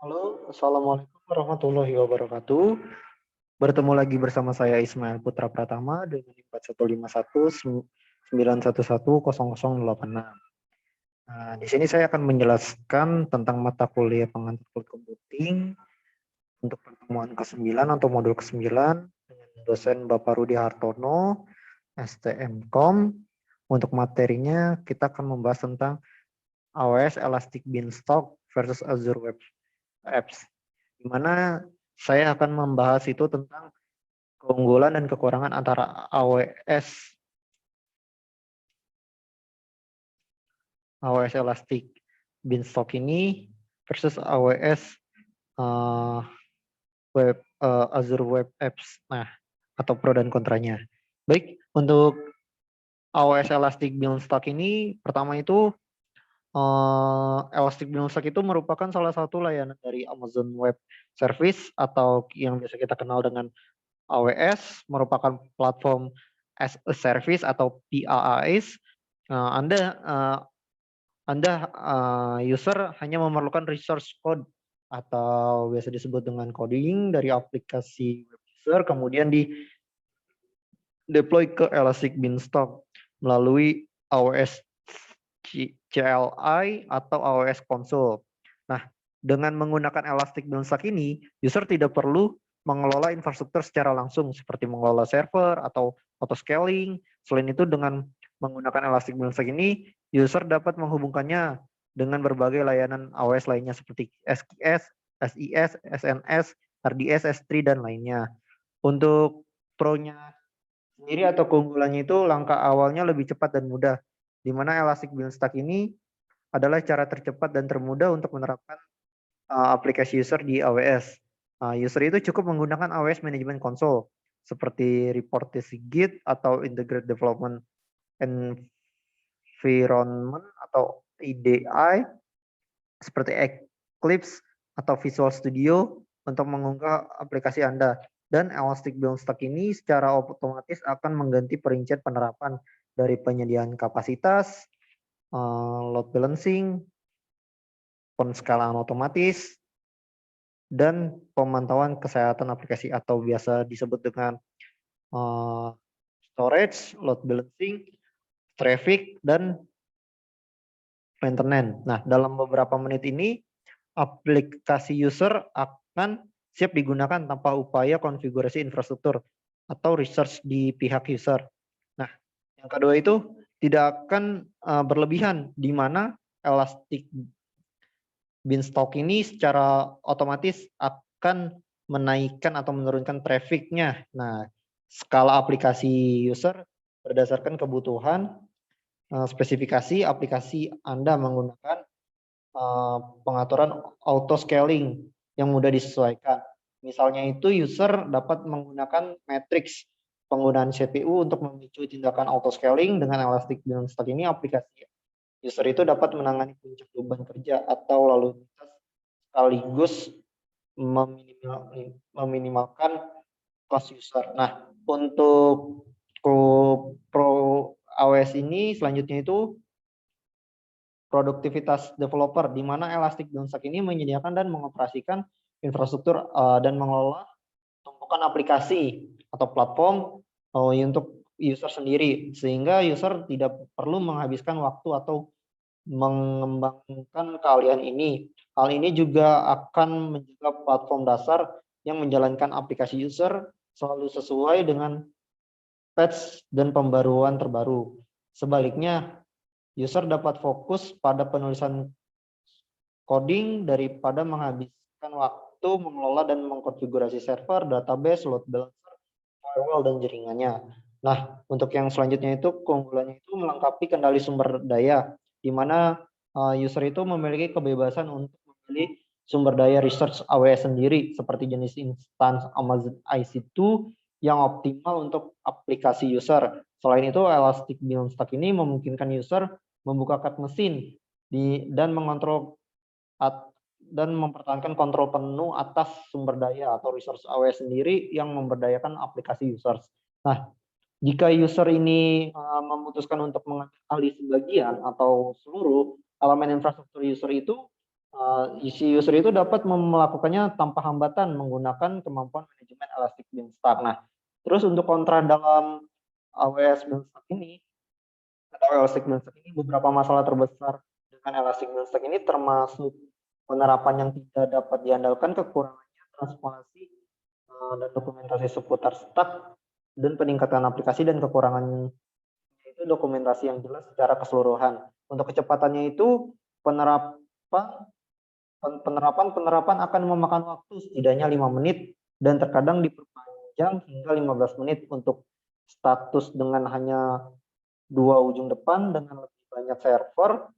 Halo, Assalamualaikum warahmatullahi wabarakatuh. Bertemu lagi bersama saya Ismail Putra Pratama dengan 4151911008. Nah, di sini saya akan menjelaskan tentang mata kuliah pengantar cloud computing untuk pertemuan ke-9 atau modul ke-9 dengan dosen Bapak Rudi Hartono, STMcom. Untuk materinya kita akan membahas tentang AWS Elastic Beanstalk versus Azure Web Apps, di mana saya akan membahas itu tentang keunggulan dan kekurangan antara AWS Elastic Beanstalk ini versus AWS Azure Web Apps. Nah, atau pro dan kontranya. Baik, untuk AWS Elastic Beanstalk ini pertama itu Elastic Beanstalk itu merupakan salah satu layanan dari Amazon Web Service atau yang biasa kita kenal dengan AWS, merupakan platform as a service atau PaaS. Anda user hanya memerlukan resource code atau biasa disebut dengan coding dari aplikasi web user, kemudian di deploy ke Elastic Beanstalk melalui AWS CLI atau AWS Console. Nah, dengan menggunakan Elastic Beanstalk ini, user tidak perlu mengelola infrastruktur secara langsung seperti mengelola server atau auto scaling. Selain itu, dengan menggunakan Elastic Beanstalk ini, user dapat menghubungkannya dengan berbagai layanan AWS lainnya seperti SQS, SIS, SNS, RDS, S3, dan lainnya. Untuk pro-nya sendiri atau keunggulannya itu langkah awalnya lebih cepat dan mudah, di mana Elastic Beanstalk ini adalah cara tercepat dan termudah untuk menerapkan aplikasi user di AWS. User itu cukup menggunakan AWS Management Console seperti Reportesi Git atau Integrated Development Environment atau EDI seperti Eclipse atau Visual Studio untuk mengunggah aplikasi Anda. Dan Elastic Beanstalk ini secara otomatis akan mengganti perincian penerapan dari penyediaan kapasitas, load balancing, penskalaan otomatis, dan pemantauan kesehatan aplikasi atau biasa disebut dengan storage, load balancing, traffic, dan maintenance. Nah, dalam beberapa menit ini, aplikasi user akan siap digunakan tanpa upaya konfigurasi infrastruktur atau research di pihak user. Nah, yang kedua itu tidak akan berlebihan, di mana Elastic Beanstalk ini secara otomatis akan menaikkan atau menurunkan trafficnya. Nah, skala aplikasi user berdasarkan kebutuhan, spesifikasi aplikasi Anda menggunakan pengaturan auto scaling yang mudah disesuaikan. Misalnya itu user dapat menggunakan matriks penggunaan CPU untuk memicu tindakan auto scaling. Dengan Elastic Beanstalk ini aplikasi user itu dapat menangani puncak beban kerja atau lalu lintas sekaligus meminimalkan cost user. Nah, untuk pro AWS ini selanjutnya itu produktivitas developer, di mana Elastic Beanstalk ini menyediakan dan mengoperasikan infrastruktur dan mengelola tumpukan aplikasi atau platform untuk user sendiri, sehingga user tidak perlu menghabiskan waktu atau mengembangkan keahlian ini. Hal ini juga akan menjaga platform dasar yang menjalankan aplikasi user selalu sesuai dengan patch dan pembaruan terbaru. Sebaliknya, user dapat fokus pada penulisan coding daripada menghabiskan waktu mengelola dan mengkonfigurasi server, database, load balancer, firewall, dan jaringannya. Nah, untuk yang selanjutnya itu keunggulannya itu melengkapi kendali sumber daya, di mana user itu memiliki kebebasan untuk memilih sumber daya research AWS sendiri, seperti jenis instance Amazon EC2 yang optimal untuk aplikasi user. Selain itu, Elastic Beanstalk ini memungkinkan user membuka cat mesin dan mengontrol dan mempertahankan kontrol penuh atas sumber daya atau resource AWS sendiri yang memberdayakan aplikasi users. Nah, jika user ini memutuskan untuk mengambil alih sebagian atau seluruh elemen infrastruktur user itu, Si user itu dapat melakukannya tanpa hambatan menggunakan kemampuan manajemen Elastic Beanstalk. Nah, terus untuk kontra dalam AWS Beanstalk ini, atau Elastic Beanstalk ini, beberapa masalah terbesar dengan Elastic Beanstalk ini termasuk penerapan yang tidak dapat diandalkan, kekurangannya transparansi dan dokumentasi seputar stack, dan peningkatan aplikasi dan kekurangannya itu dokumentasi yang jelas secara keseluruhan. Untuk kecepatannya itu penerapan akan memakan waktu setidaknya 5 menit dan terkadang diperpanjang hingga 15 menit untuk status dengan hanya 2 ujung depan dengan lebih banyak server.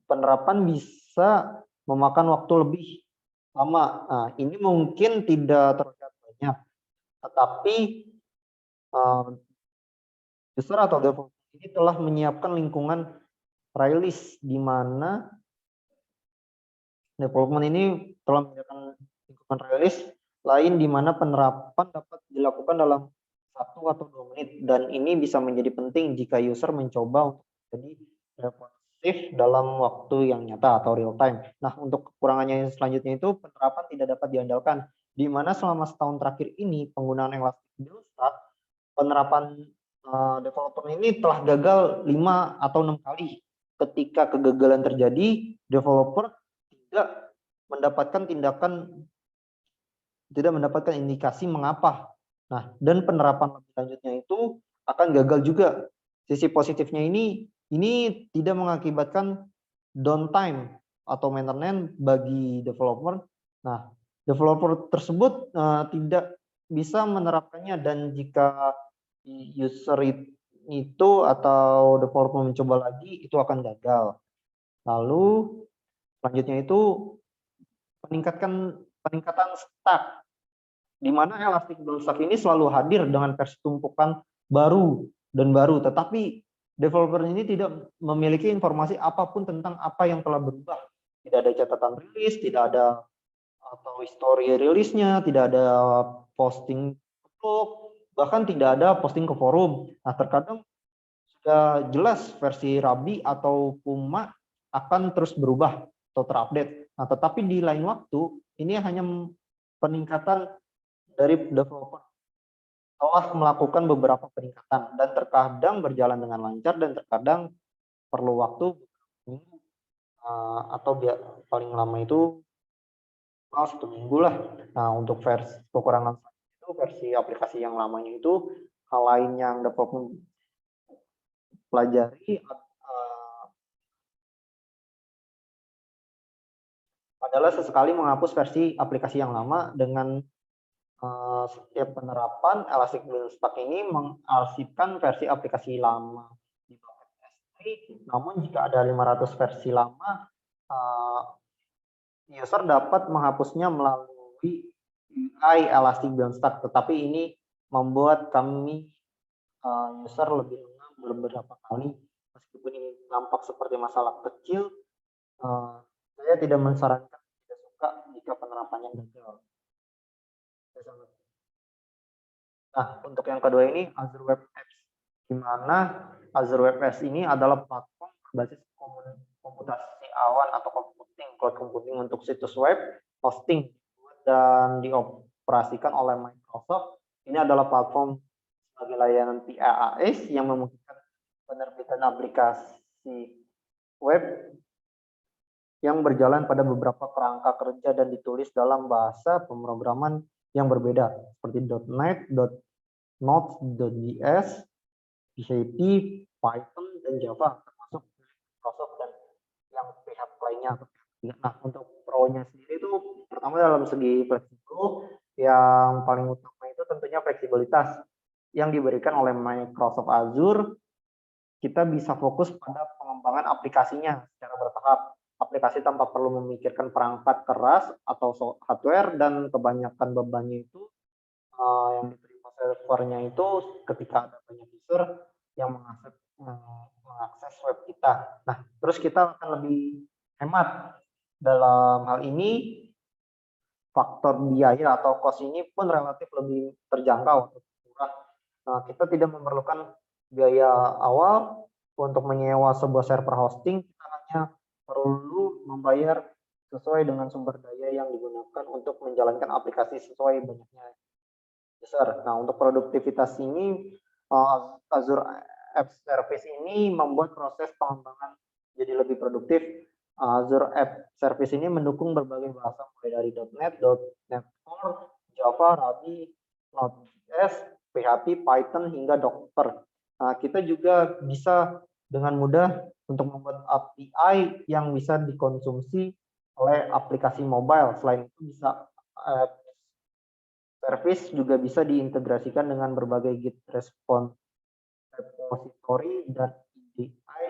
Penerapan bisa memakan waktu lebih lama. Nah, ini mungkin tidak terlihat banyak, tetapi user atau developer ini telah menyiapkan lingkungan release di mana development ini telah menyediakan lingkungan release lain di mana penerapan dapat dilakukan dalam 1 atau 2 menit, dan ini bisa menjadi penting jika user mencoba untuk menjadi responsif dalam waktu yang nyata atau real time. Nah, untuk kekurangannya yang selanjutnya itu penerapan tidak dapat diandalkan, di mana selama setahun terakhir ini penggunaan Elastic Beanstalk, penerapan developer ini telah gagal 5 atau 6 kali. Ketika kegagalan terjadi, developer tidak mendapatkan indikasi mengapa. Nah, dan penerapan lebih lanjutnya itu akan gagal juga. Sisi positifnya ini tidak mengakibatkan downtime atau maintenance bagi developer. Nah, developer tersebut tidak bisa menerapkannya, dan jika user itu atau developer mencoba lagi, itu akan gagal. Lalu selanjutnya itu peningkatan stack, di mana Elastic Beanstalk ini selalu hadir dengan versi tumpukan baru, tetapi developer ini tidak memiliki informasi apapun tentang apa yang telah berubah. Tidak ada catatan rilis, tidak ada atau history rilisnya, tidak ada posting blog, bahkan tidak ada posting ke forum. Nah, terkadang sudah jelas versi Rabi atau Puma akan terus berubah atau terupdate. Nah, tetapi di lain waktu ini hanya peningkatan dari developer telah melakukan beberapa peningkatan dan terkadang berjalan dengan lancar dan terkadang perlu waktu minggu atau paling lama itu 1 minggu lah. Nah, untuk versi kekurangan itu versi aplikasi yang lamanya itu, hal lain yang developer pelajari adalah sesekali menghapus versi aplikasi yang lama. Dengan setiap penerapan, Elastic Beanstalk ini mengarsipkan versi aplikasi lama di bucket S3. Namun jika ada 500 versi lama, user dapat menghapusnya melalui UI Elastic Beanstalk. Tetapi ini membuat kami user lebih lengah beberapa kali. Meskipun ini nampak seperti masalah kecil, saya tidak mensarankan, tidak suka jika penerapannya gagal. Nah, untuk yang kedua ini Azure Web Apps, di mana Azure Web Apps ini adalah platform berbasis komputasi awan atau cloud computing untuk situs web, hosting, dan dioperasikan oleh Microsoft. Ini adalah platform sebagai layanan PaaS yang memungkinkan penerbitan aplikasi web yang berjalan pada beberapa kerangka kerja dan ditulis dalam bahasa pemrograman yang berbeda seperti .NET, Node.js, PHP, Python, dan Java, termasuk Microsoft dan yang pihak lainnya. Nah, untuk pro-nya sendiri itu pertama dalam segi fleksibel, yang paling utama itu tentunya fleksibilitas yang diberikan oleh Microsoft Azure. Kita bisa fokus pada pengembangan aplikasinya secara bertahap. Aplikasi tanpa perlu memikirkan perangkat keras atau hardware, dan kebanyakan bebannya itu yang diterima servernya itu ketika ada banyak user yang mengakses web kita. Nah, terus kita akan lebih hemat dalam hal ini. Faktor biaya atau cost ini pun relatif lebih terjangkau untuk murah. Nah, kita tidak memerlukan biaya awal untuk menyewa sebuah server hosting. Kita hanya perlu membayar sesuai dengan sumber daya yang digunakan untuk menjalankan aplikasi sesuai banyaknya user. Nah, untuk produktivitas ini, Azure App Service ini membuat proses pengembangan jadi lebih produktif. Azure App Service ini mendukung berbagai bahasa mulai dari .NET, .NET Core, Java, Ruby, Node.js, PHP, Python, hingga Docker. Nah, kita juga bisa dengan mudah untuk membuat API yang bisa dikonsumsi oleh aplikasi mobile. Selain itu bisa service juga bisa diintegrasikan dengan berbagai Git repository dan API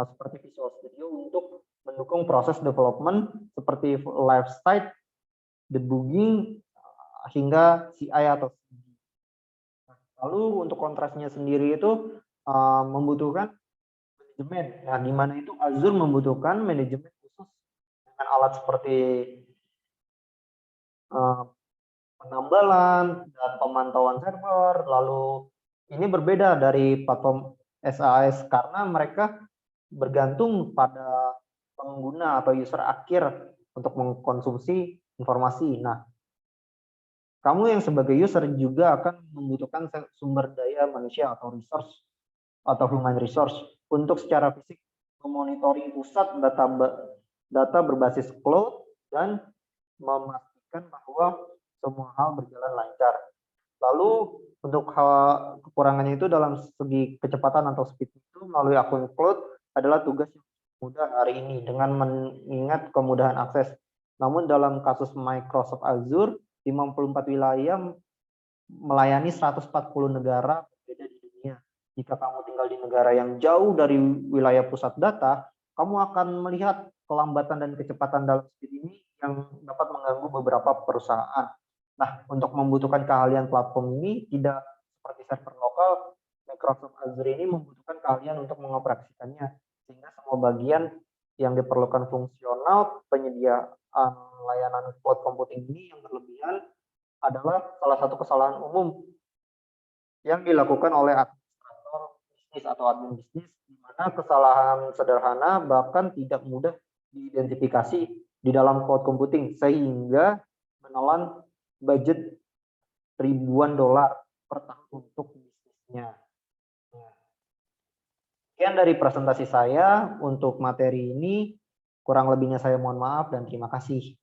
seperti Visual Studio untuk mendukung proses development seperti live state, debugging, hingga CI atau CD. Lalu untuk kontrasnya sendiri itu membutuhkan manajemen. Nah, di mana itu Azure membutuhkan manajemen khusus dengan alat seperti penambalan dan pemantauan server. Lalu ini berbeda dari platform SaaS karena mereka bergantung pada pengguna atau user akhir untuk mengkonsumsi informasi. Nah, kamu yang sebagai user juga akan membutuhkan sumber daya manusia atau resource atau human resource untuk secara fisik memonitoring pusat data berbasis cloud dan memastikan bahwa semua hal berjalan lancar. Lalu untuk kekurangannya itu dalam segi kecepatan atau speed itu melalui akun cloud adalah tugas yang mudah hari ini dengan mengingat kemudahan akses. Namun dalam kasus Microsoft Azure, 54 wilayah melayani 140 negara berbeda di dunia. Jika kamu tinggal di negara yang jauh dari wilayah pusat data, kamu akan melihat kelambatan dan kecepatan dalam speed ini yang dapat mengganggu beberapa perusahaan. Nah, untuk membutuhkan keahlian platform ini tidak seperti server lokal, Microsoft Azure ini membutuhkan keahlian untuk mengoperasikannya, sehingga semua bagian yang diperlukan fungsional. Penyediaan layanan cloud computing ini yang berlebihan adalah salah satu kesalahan umum yang dilakukan oleh administrator bisnis atau admin bisnis, di mana kesalahan sederhana bahkan tidak mudah diidentifikasi di dalam cloud computing sehingga menelan budget ribuan dolar per tahun untuk bisnisnya. Sekian dari presentasi saya untuk materi ini. Kurang lebihnya saya mohon maaf dan terima kasih.